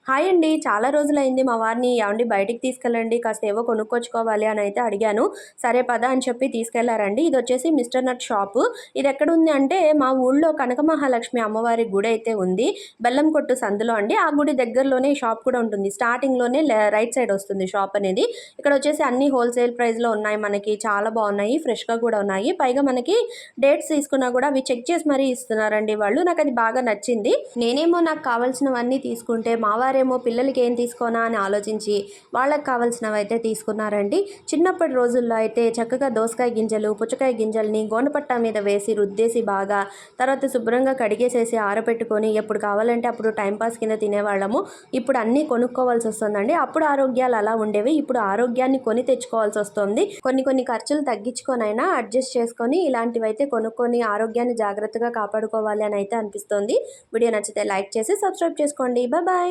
Hi అండి. చాలా రోజులైంది మా వారిని ఏవండీ బయటికి తీసుకెళ్ళండి కాస్త ఏవో కొనుక్కొచ్చుకోవాలి అని అయితే అడిగాను. సరే పద అని చెప్పి తీసుకెళ్లారండి. ఇదొచ్చేసి మిస్టర్ నట్ షాపు. ఇదెక్కడుంది అంటే మా ఊళ్ళో కనకమహాలక్ష్మి అమ్మవారి గుడి అయితే ఉంది. బెల్లం కొట్టు సందులో అండి. ఆ గుడి దగ్గరలోనే ఈ షాప్ కూడా ఉంటుంది. స్టార్టింగ్‌లోనే రైట్ సైడ్ వస్తుంది షాప్ అనేది. ఇక్కడొచ్చేసి అన్నీ హోల్‌సేల్ ప్రైస్‌లో ఉన్నాయి మనకి. చాలా బావున్నాయి. ఫ్రెష్‌గా కూడా ఉన్నాయి. పైగా మనకి డేట్స్ తీసుకున్నా కూడా అవి చెక్ చేసి మరీ ఇస్తున్నారండి వాళ్ళు. నాకది బాగా నచ్చింది. నేనేమో నాకు కావాల్సినవన్నీ తీసుకుంటే మా వారేమో పిల్లలకి ఏం తీసుకోనా అని ఆలోచించి వాళ్ళకి కావాల్సినవైతే తీసుకున్నారండి. చిన్నప్పటి రోజుల్లో అయితే చక్కగా దోసకాయ గింజలు, పుచ్చకాయ గింజల్ని గోనపట్టా మీద వేసి రుద్దేసి బాగా తర్వాత శుభ్రంగా కడిగేసేసి ఆరబెట్టుకొని ఎప్పుడు కావాలంటే అప్పుడు టైంపాస్ కింద తినేవాళ్ళము. ఇప్పుడు అన్నీ కొనుక్కోవాల్సి వస్తుందండి. అప్పుడు ఆరోగ్యాలు అలా ఉండేవి. ఇప్పుడు ఆరోగ్యాన్ని కొని తెచ్చుకోవాల్సి వస్తుంది. కొన్ని ఖర్చులు తగ్గించుకొనైనా అడ్జస్ట్ చేసుకొని ఇలాంటివైతే కొనుక్కొని ఆరోగ్యాన్ని జాగ్రత్తగా కాపాడుకోవాలి అని అయితే అనిపిస్తుంది. వీడియో నచ్చితే లైక్ చేసి సబ్స్క్రైబ్ చేసుకోండి. బాయ్.